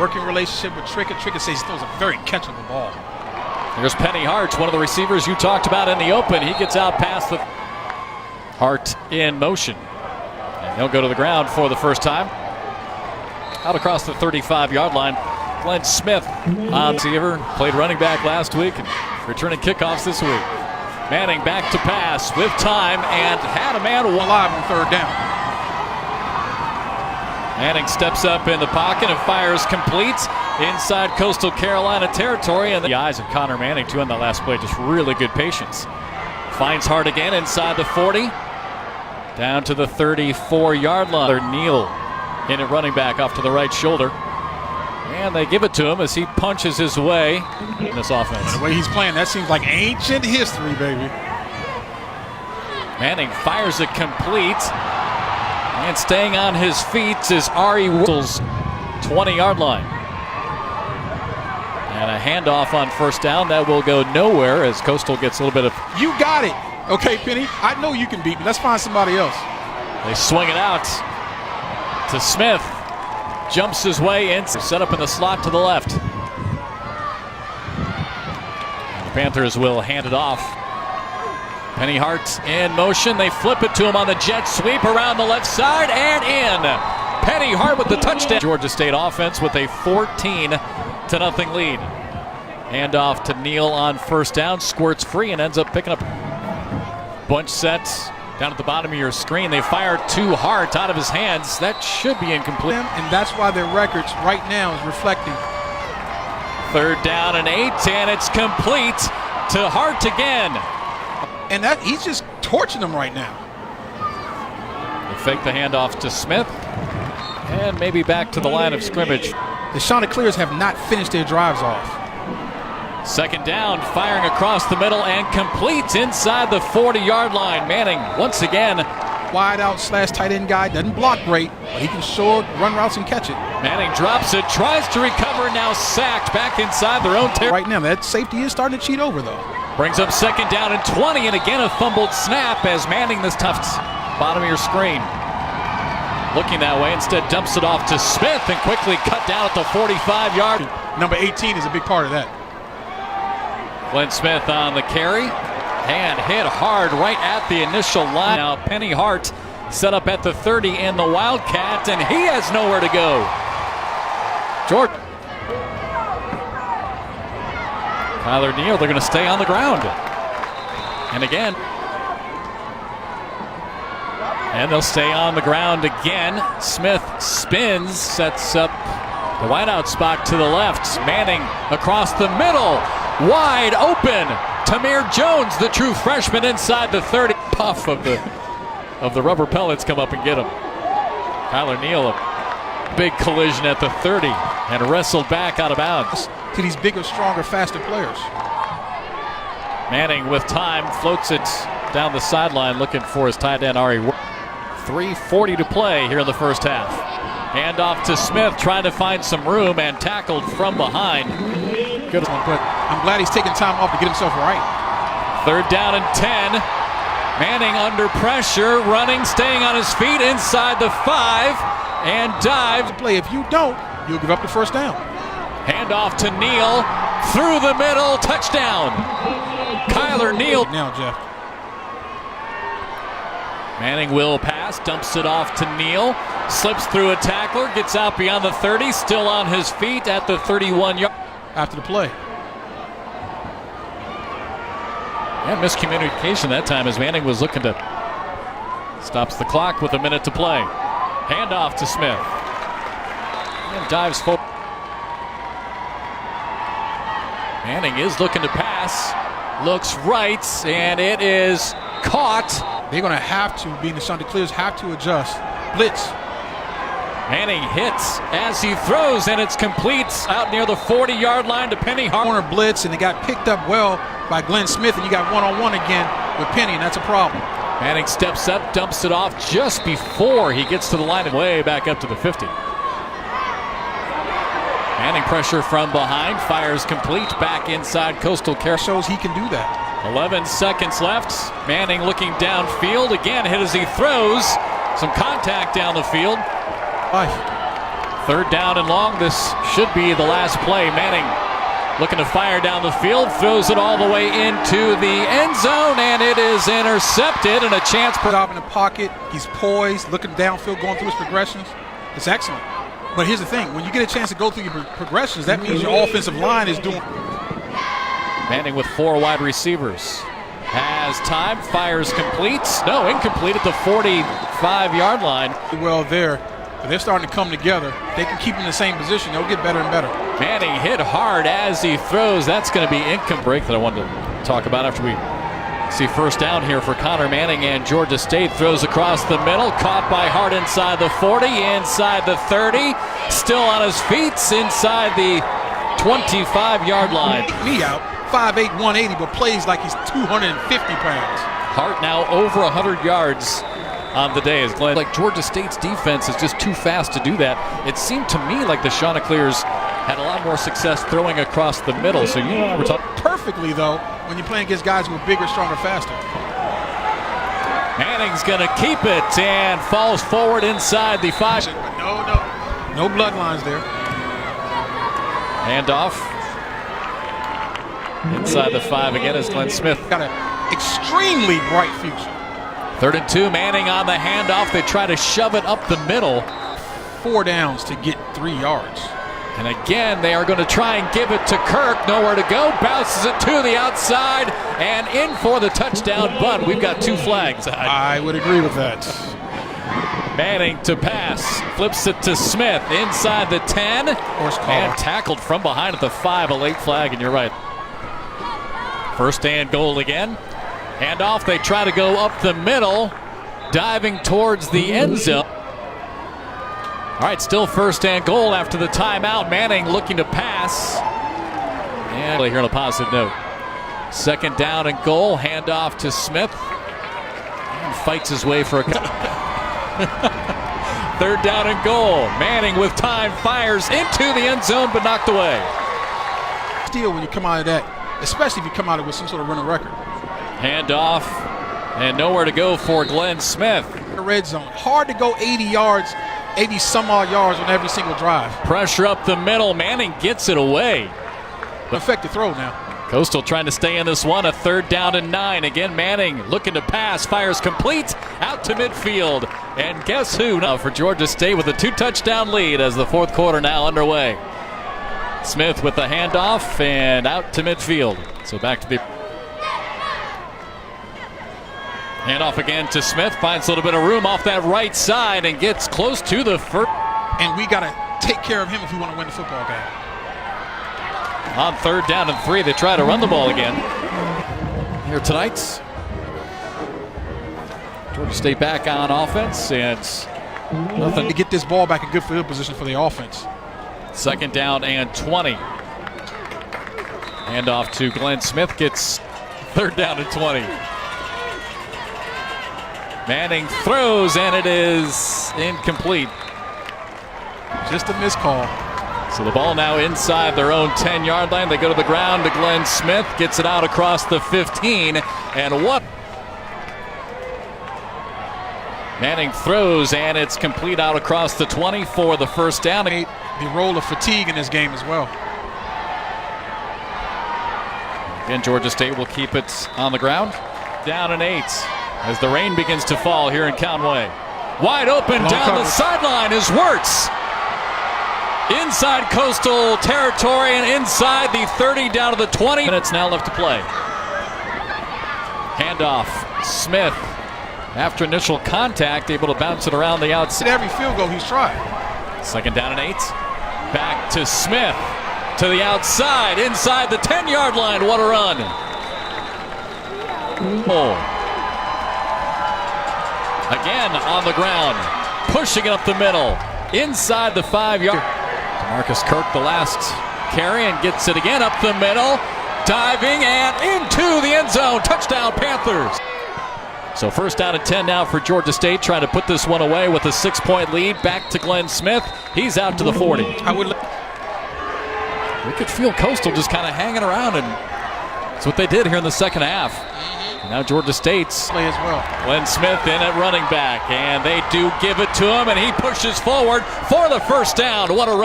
working relationship with Trickett. Trickett says he throws a very catchable ball. Here's Penny Hart, one of the receivers you talked about in the open. He gets out past the Hart in motion. And he'll go to the ground for the first time. Out across the 35-yard line. Glenn Smith, receiver, played running back last week and returning kickoffs this week. Manning back to pass with time and had a man alive on third down. Manning steps up in the pocket and fires complete inside Coastal Carolina territory. And the eyes of Connor Manning, too, on that last play. Just really good patience. Finds Hart again inside the 40. Down to the 34-yard line. Neal in at running back off to the right shoulder. And they give it to him as he punches his way in this offense. The way he's playing, that seems like ancient history, baby. Manning fires it complete. And staying on his feet is Ari Whittle's 20-yard line. And a handoff on first down that will go nowhere as Coastal gets a little bit of... You got it. Okay, Penny, I know you can beat me. Let's find somebody else. They swing it out to Smith. Jumps his way in, set up in the slot to the left. The Panthers will hand it off. Penny Hart in motion. They flip it to him on the jet sweep around the left side and in. Penny Hart with the touchdown. Georgia State offense with a 14-0 lead. Hand off to Neal on first down. Squirts free and ends up picking up bunch sets. Down at the bottom of your screen, they fire too hard out of his hands. That should be incomplete. And that's why their records right now is reflecting. Third down and 8, and it's complete to Hart again. And that he's just torching them right now. They fake the handoff to Smith, and maybe back to the line of scrimmage. The Chanticleers have not finished their drives off. Second down, firing across the middle and complete inside the 40-yard line. Manning once again. Wide out / tight end guy, doesn't block great, but he can sure run routes and catch it. Manning drops it, tries to recover, now sacked back inside their own territory. Right now, that safety is starting to cheat over though. Brings up second down and 20, and again a fumbled snap as Manning, this tough bottom of your screen. Looking that way, instead dumps it off to Smith and quickly cut down at the 45-yard. Number 18 is a big part of that. Glenn Smith on the carry and hit hard right at the initial line. Now Penny Hart set up at the 30 in the Wildcat, and he has nowhere to go. George. Tyler Neal, they're going to stay on the ground. And again. And they'll stay on the ground again. Smith spins, sets up the wideout spot to the left. Manning across the middle. Wide open. Tamir Jones, the true freshman, inside the 30. Puff of the rubber pellets come up and get him. Tyler Neal, a big collision at the 30 and wrestled back out of bounds. To these bigger, stronger, faster players. Manning with time floats it down the sideline looking for his tight end Ari. 3:40 to play here in the first half. Hand off to Smith, trying to find some room and tackled from behind. Good one, but I'm glad he's taking time off to get himself right. Third down and 10. Manning under pressure, running, staying on his feet inside the 5 and dives. Play. If you don't, you'll give up the first down. Hand off to Neal, through the middle, touchdown. Kyler Neal. Now, Jeff. Manning will pass, dumps it off to Neal, slips through a tackler, gets out beyond the 30, still on his feet at the 31-yard. After the play. And miscommunication that time as Manning was looking to stops the clock with a minute to play. Hand off to Smith. And dives forward. Manning is looking to pass. Looks right, and it is caught. They're going to have to, being the Chanticleers, have to adjust. Blitz. Manning hits as he throws, and it's complete out near the 40-yard line to Penny Hart. Corner blitz, and it got picked up well by Glenn Smith, and you got one-on-one again with Penny, and that's a problem. Manning steps up, dumps it off just before he gets to the line and way back up to the 50. Manning pressure from behind, fires complete, back inside Coastal Carolina. Shows he can do that. 11 seconds left. Manning looking downfield, again hit as he throws. Some contact down the field. Third down and long. This should be the last play. Manning looking to fire down the field, throws it all the way into the end zone, and it is intercepted, and a chance Put out in the pocket. He's poised, looking downfield, going through his progressions. It's excellent. But here's the thing. When you get a chance to go through your progressions, that means your offensive line is doing. Manning with 4 wide receivers. Has time, fires complete. No, incomplete at the 45-yard line. Well, they're starting to come together. If they can keep in the same position, they'll get better and better. Manning hit hard as he throws. That's going to be incomplete. Break that I wanted to talk about after we see first down here for Connor Manning, and Georgia State throws across the middle. Caught by Hart inside the 40, inside the 30. Still on his feet inside the 25-yard line. Me out. 5'8", 180, but plays like he's 250 pounds. Hart now over 100 yards on the day. As Glenn, like Georgia State's defense is just too fast to do that. It seemed to me like the Chanticleers had a lot more success throwing across the middle. So we're talking perfectly though when you're playing against guys who are bigger, stronger, faster. Manning's going to keep it and falls forward inside the 5. No bloodlines there. Handoff. Inside the 5 again is Glenn Smith. Got an extremely bright future. 3rd and 2, Manning on the handoff. They try to shove it up the middle. 4 downs to get 3 yards. And again, they are going to try and give it to Kirk. Nowhere to go. Bounces it to the outside and in for the touchdown. But we've got 2 flags. I would agree with that. Manning to pass. Flips it to Smith inside the 10. And tackled from behind at the 5. A late flag, and you're right. 1st and goal again. Handoff, they try to go up the middle, diving towards the end zone. All right, still 1st and goal after the timeout. Manning looking to pass. And here on a positive note. 2nd down and goal, handoff to Smith. And fights his way for a 3rd down and goal. Manning with time fires into the end zone, but knocked away. Steal when you come out of that. Especially if you come out of it with some sort of running record. Handoff, and nowhere to go for Glenn Smith. The red zone. Hard to go 80 yards, 80 some odd yards on every single drive. Pressure up the middle. Manning gets it away. Effective throw now. Coastal trying to stay in this one. A 3rd down and 9. Again, Manning looking to pass. Fires complete out to midfield. And guess who now for Georgia State with a 2-touchdown lead as the 4th quarter now underway. Smith with the handoff and out to midfield. So back to the handoff again to Smith. Finds a little bit of room off that right side and gets close to the 1st. And we got to take care of him if we want to win the football game. On 3rd down and 3, they try to run the ball again. Here tonight, Georgia State back on offense, and nothing to get this ball back in good field position for the offense. 2nd down and 20. Handoff to Glenn Smith, gets 3rd down and 20. Manning throws, and it is incomplete. Just a missed call. So the ball now inside their own 10-yard line. They go to the ground to Glenn Smith, gets it out across the 15, and what? Manning throws, and it's complete out across the 20 for the 1st down. The role of fatigue in this game as well. Again, Georgia State will keep it on the ground. Down and 8 as the rain begins to fall here in Conway. Wide open down the sideline is Wirtz. Inside Coastal territory and inside the 30 down to the 20. Minutes now left to play. Handoff, Smith. After initial contact, able to bounce it around the outside. Every field goal he's tried. 2nd down and 8. Back to Smith. To the outside, inside the 10-yard line. What a run. Oh. Again on the ground. Pushing it up the middle. Inside the 5-yard. Marcus Kirk the last carry and gets it again up the middle. Diving and into the end zone. Touchdown Panthers. So 1st down and 10 now for Georgia State, trying to put this one away with a 6-point lead. Back to Glenn Smith. He's out to the 40. We could feel Coastal just kind of hanging around, and that's what they did here in the 2nd half. Now Georgia State's Play as well. Glenn Smith in at running back, and they do give it to him, and he pushes forward for the first down. What a run.